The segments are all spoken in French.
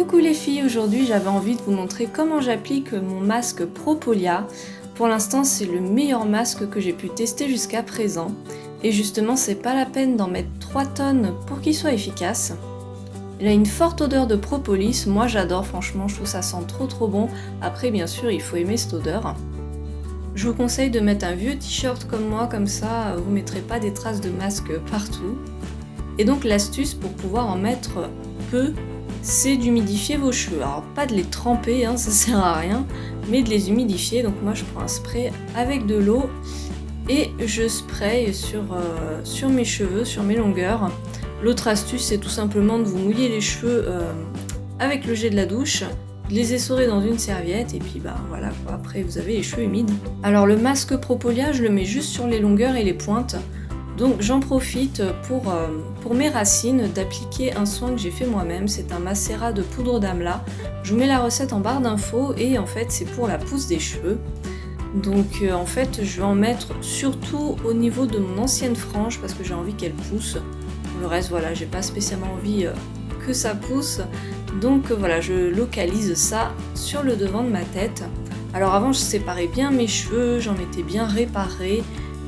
Coucou les filles, aujourd'hui j'avais envie de vous montrer comment j'applique mon masque Propolia. Pour l'instant c'est le meilleur masque que j'ai pu tester jusqu'à présent. Et justement c'est pas la peine d'en mettre 3 tonnes pour qu'il soit efficace. Il a une forte odeur de propolis, moi j'adore franchement, je trouve ça sent trop bon. Après bien sûr il faut aimer cette odeur. Je vous conseille de mettre un vieux t-shirt comme moi, comme ça vous ne mettrez pas des traces de masque partout. Et donc l'astuce pour pouvoir en mettre peu, c'est d'humidifier vos cheveux. Alors pas de les tremper, ça sert à rien, mais de les humidifier. Donc moi je prends un spray avec de l'eau et je spraye sur mes cheveux, sur mes longueurs. L'autre astuce c'est tout simplement de vous mouiller les cheveux avec le jet de la douche, de les essorer dans une serviette et puis voilà quoi, après vous avez les cheveux humides. Alors le masque Propolia je le mets juste sur les longueurs et les pointes. Donc j'en profite pour mes racines d'appliquer un soin que j'ai fait moi-même, c'est un macérat de poudre d'amla. Je vous mets la recette en barre d'infos et en fait c'est pour la pousse des cheveux. Donc en fait je vais en mettre surtout au niveau de mon ancienne frange parce que j'ai envie qu'elle pousse. Le reste voilà, j'ai pas spécialement envie que ça pousse. Donc voilà, je localise ça sur le devant de ma tête. Alors avant je séparais bien mes cheveux, j'en mettais bien réparés.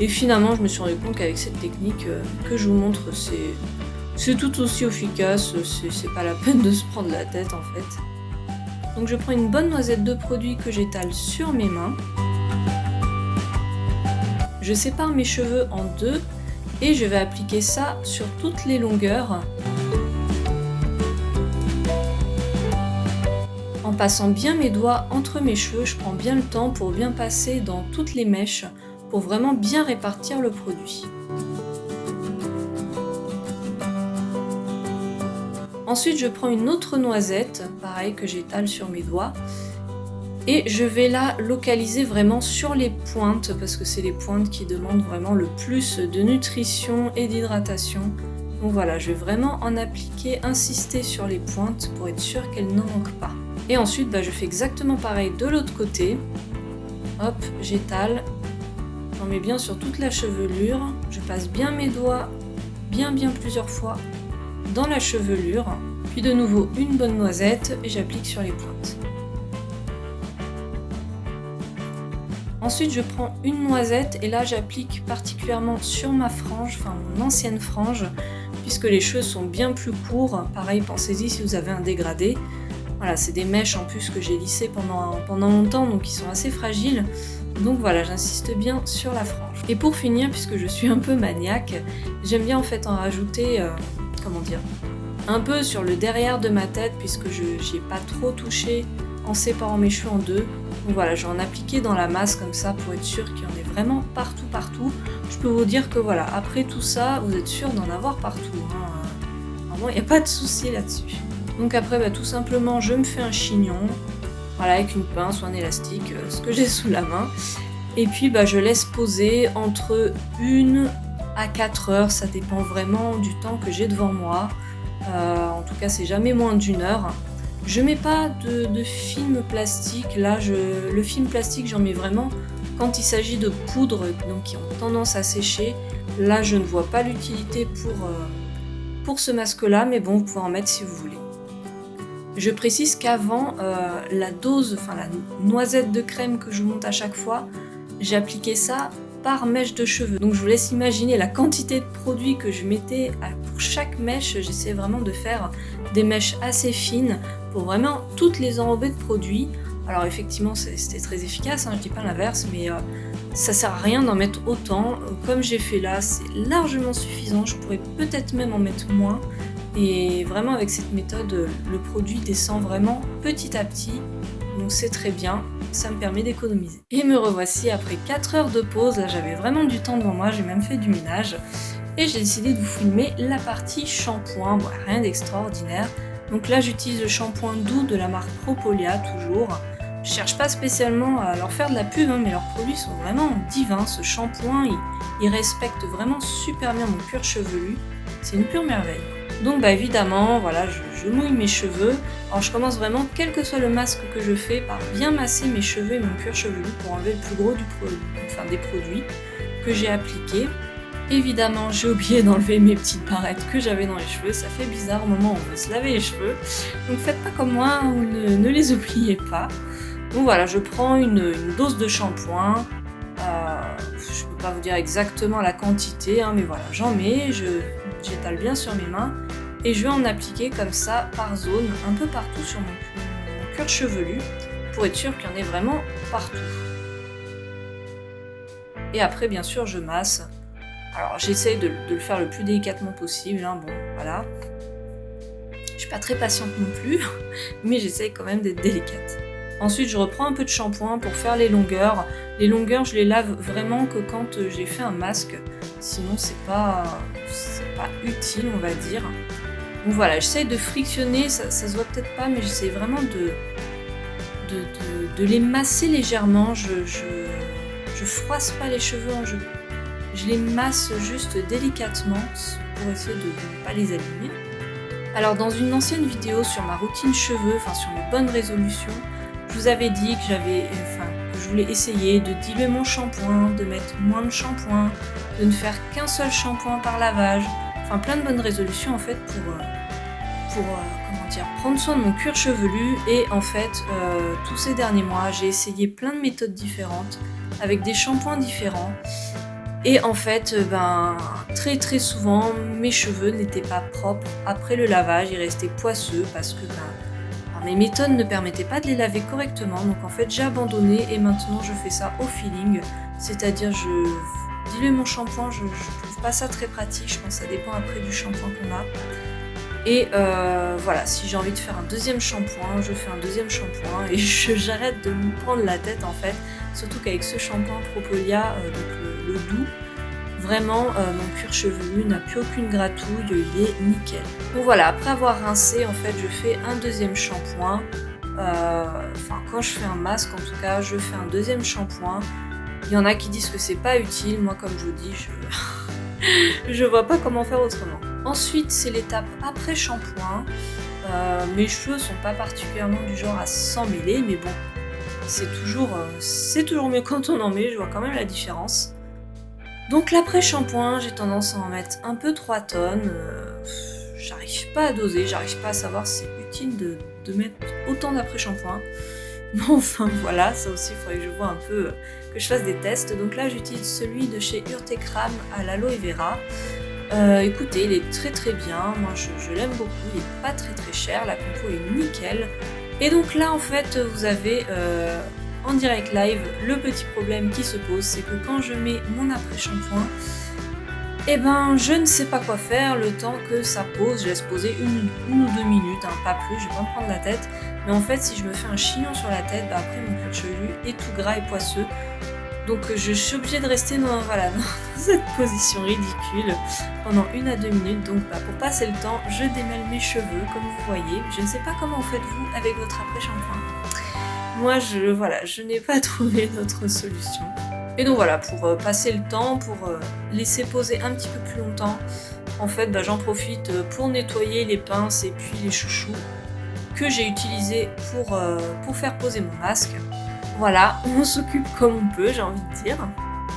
Et finalement, je me suis rendu compte qu'avec cette technique que je vous montre, c'est tout aussi efficace, c'est pas la peine de se prendre la tête en fait. Donc je prends une bonne noisette de produit que j'étale sur mes mains. Je sépare mes cheveux en deux et je vais appliquer ça sur toutes les longueurs. En passant bien mes doigts entre mes cheveux, je prends bien le temps pour bien passer dans toutes les mèches, pour vraiment bien répartir le produit. Ensuite, je prends une autre noisette, pareil que j'étale sur mes doigts, et je vais la localiser vraiment sur les pointes, parce que c'est les pointes qui demandent vraiment le plus de nutrition et d'hydratation. Donc voilà, je vais vraiment en appliquer, insister sur les pointes pour être sûr qu'elles ne manquent pas. Et ensuite, je fais exactement pareil de l'autre côté. Hop, j'étale. J'en mets bien sur toute la chevelure, je passe bien mes doigts, bien plusieurs fois dans la chevelure, puis de nouveau une bonne noisette et j'applique sur les pointes. Ensuite je prends une noisette et là j'applique particulièrement sur ma frange, enfin mon ancienne frange, puisque les cheveux sont bien plus courts. Pareil, pensez-y si vous avez un dégradé. Voilà, c'est des mèches en plus que j'ai lissées pendant longtemps, donc ils sont assez fragiles. Donc voilà, j'insiste bien sur la frange. Et pour finir, puisque je suis un peu maniaque, j'aime bien en fait en rajouter, un peu sur le derrière de ma tête, puisque je n'y ai pas trop touché en séparant mes cheveux en deux. Donc voilà, je vais en appliquer dans la masse comme ça pour être sûr qu'il y en ait vraiment partout. Je peux vous dire que voilà, après tout ça, vous êtes sûr d'en avoir partout. Vraiment, il n'y a pas de souci là-dessus. Donc après, tout simplement, je me fais un chignon. Voilà, avec une pince ou un élastique, ce que j'ai sous la main. Et puis je laisse poser entre 1 à 4 heures, ça dépend vraiment du temps que j'ai devant moi. En tout cas, c'est jamais moins d'1 heure. Je mets pas de film plastique, là le film plastique j'en mets vraiment quand il s'agit de poudres donc qui ont tendance à sécher. Là je ne vois pas l'utilité pour ce masque là, mais bon vous pouvez en mettre si vous voulez. Je précise qu'avant, la dose, la noisette de crème que je vous montre à chaque fois, j'ai appliqué ça par mèche de cheveux. Donc je vous laisse imaginer la quantité de produits que je mettais pour chaque mèche. J'essaie vraiment de faire des mèches assez fines pour vraiment toutes les enrober de produits. Alors effectivement c'était très efficace, je dis pas l'inverse, mais ça sert à rien d'en mettre autant. Comme j'ai fait là, c'est largement suffisant, je pourrais peut-être même en mettre moins. Et vraiment avec cette méthode, le produit descend vraiment petit à petit, donc c'est très bien, ça me permet d'économiser. Et me revoici après 4 heures de pause, là j'avais vraiment du temps devant moi, j'ai même fait du ménage, et j'ai décidé de vous filmer la partie shampoing, rien d'extraordinaire. Donc là j'utilise le shampoing doux de la marque Propolia toujours. Je cherche pas spécialement à leur faire de la pub, mais leurs produits sont vraiment divins. Ce shampoing, il respecte vraiment super bien mon cuir chevelu, c'est une pure merveille. Donc évidemment, voilà, je mouille mes cheveux. Alors je commence vraiment, quel que soit le masque que je fais, par bien masser mes cheveux et mon cuir chevelu pour enlever le plus gros des produits que j'ai appliqués. Évidemment, j'ai oublié d'enlever mes petites barrettes que j'avais dans les cheveux. Ça fait bizarre au moment où on veut se laver les cheveux. Donc faites pas comme moi ou ne les oubliez pas. Donc voilà, je prends une dose de shampoing. Je peux pas vous dire exactement la quantité, hein, mais voilà, j'en mets, j'étale bien sur mes mains et je vais en appliquer comme ça par zone, un peu partout sur mon cuir chevelu, pour être sûr qu'il y en ait vraiment partout. Et après, bien sûr, je masse. Alors j'essaye de le faire le plus délicatement possible, hein, bon, voilà. Je suis pas très patiente non plus, mais j'essaye quand même d'être délicate. Ensuite, je reprends un peu de shampoing pour faire les longueurs. Les longueurs, je les lave vraiment que quand j'ai fait un masque. Sinon, c'est pas utile, on va dire. Donc voilà, j'essaye de frictionner, ça se voit peut-être pas, mais j'essaye vraiment de les masser légèrement. Je froisse pas les cheveux en jeu. Je les masse juste délicatement pour essayer de ne pas les abîmer. Alors dans une ancienne vidéo sur ma routine cheveux, enfin sur mes bonnes résolutions, je vous avais dit que je voulais essayer de diluer mon shampoing, de mettre moins de shampoing, de ne faire qu'un seul shampoing par lavage, enfin plein de bonnes résolutions en fait pour prendre soin de mon cuir chevelu. Et en fait, tous ces derniers mois, j'ai essayé plein de méthodes différentes, avec des shampoings différents. Et en fait, très très souvent, mes cheveux n'étaient pas propres après le lavage, ils restaient poisseux parce que mes méthodes ne permettaient pas de les laver correctement. Donc en fait, j'ai abandonné et maintenant je fais ça au feeling. C'est-à-dire, je dilue mon shampoing, je trouve pas ça très pratique, je pense que ça dépend après du shampoing qu'on a. Et voilà, si j'ai envie de faire un deuxième shampoing, je fais un deuxième shampoing et j'arrête de me prendre la tête en fait. Surtout qu'avec ce shampoing Propolia, donc le doux, vraiment mon cuir chevelu n'a plus aucune gratouille, il est nickel. Donc voilà, après avoir rincé, en fait, je fais un deuxième shampoing. Quand je fais un masque, en tout cas, je fais un deuxième shampoing. Il y en a qui disent que c'est pas utile, moi comme je vous dis, je vois pas comment faire autrement. Ensuite, c'est l'étape après shampoing. Mes cheveux sont pas particulièrement du genre à s'en mêler, mais bon, c'est toujours mieux quand on en met, je vois quand même la différence. Donc l'après-shampoing, j'ai tendance à en mettre un peu 3 tonnes. J'arrive pas à doser, j'arrive pas à savoir si c'est utile de mettre autant d'après-shampoing. Bon, enfin voilà, ça aussi, il faudrait que je vois un peu, que je fasse des tests. Donc là, j'utilise celui de chez Urtecram à l'aloe vera. Écoutez, il est très très bien, moi je l'aime beaucoup, il est pas très très cher, la compo est nickel. Et donc là, en fait, vous avez en direct live le petit problème qui se pose, c'est que quand je mets mon après-shampoing, je ne sais pas quoi faire le temps que ça pose. Je laisse poser une ou 2 minutes, hein, pas plus, je vais pas me prendre la tête. Mais en fait, si je me fais un chignon sur la tête, après mon cuir chevelu est tout gras et poisseux. Donc je suis obligée de rester dans cette position ridicule pendant 1 à 2 minutes. Donc pour passer le temps, je démêle mes cheveux comme vous voyez. Je ne sais pas comment vous faites vous avec votre après-shampoing. Moi je n'ai pas trouvé d'autre solution. Et donc voilà, pour passer le temps, pour laisser poser un petit peu plus longtemps, en fait j'en profite pour nettoyer les pinces et puis les chouchous que j'ai utilisés pour faire poser mon masque. Voilà, on s'occupe comme on peut, j'ai envie de dire.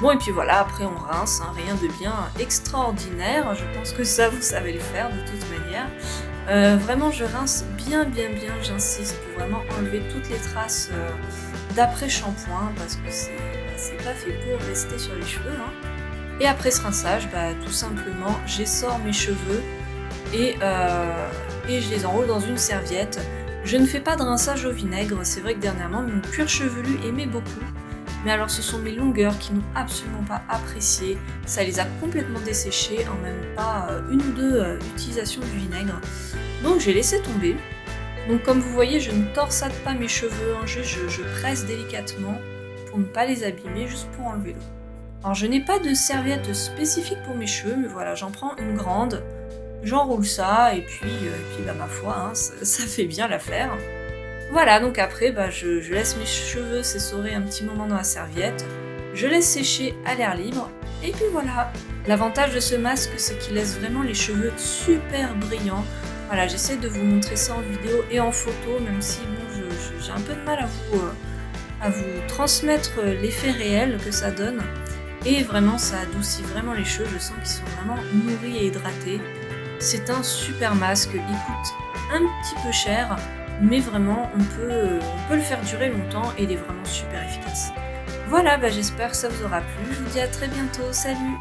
Bon, et puis voilà, après on rince, hein, rien de bien extraordinaire. Je pense que ça, vous savez le faire de toute manière. Vraiment, je rince bien, j'insiste, pour vraiment enlever toutes les traces d'après-shampoing, parce que c'est pas fait pour rester sur les cheveux. Hein. Et après ce rinçage, tout simplement, j'essore mes cheveux et je les enroule dans une serviette. Je ne fais pas de rinçage au vinaigre, c'est vrai que dernièrement mon cuir chevelu aimait beaucoup, mais alors ce sont mes longueurs qui n'ont absolument pas apprécié, ça les a complètement desséchées en même pas 1 ou 2 utilisations du vinaigre, donc j'ai laissé tomber. Donc comme vous voyez, je ne torsade pas mes cheveux, hein, je presse délicatement pour ne pas les abîmer, juste pour enlever l'eau. Alors je n'ai pas de serviette spécifique pour mes cheveux, mais voilà, j'en prends une grande. J'enroule ça et puis ma foi, hein, ça fait bien l'affaire. Voilà, donc après, je laisse mes cheveux s'essorer un petit moment dans la serviette. Je laisse sécher à l'air libre. Et puis voilà. L'avantage de ce masque, c'est qu'il laisse vraiment les cheveux super brillants. Voilà, j'essaie de vous montrer ça en vidéo et en photo, même si bon, j'ai un peu de mal à vous transmettre l'effet réel que ça donne. et vraiment ça adoucit vraiment les cheveux, je sens qu'ils sont vraiment nourris et hydratés. C'est un super masque, il coûte un petit peu cher, mais vraiment on peut le faire durer longtemps et il est vraiment super efficace. Voilà, j'espère que ça vous aura plu, je vous dis à très bientôt, salut!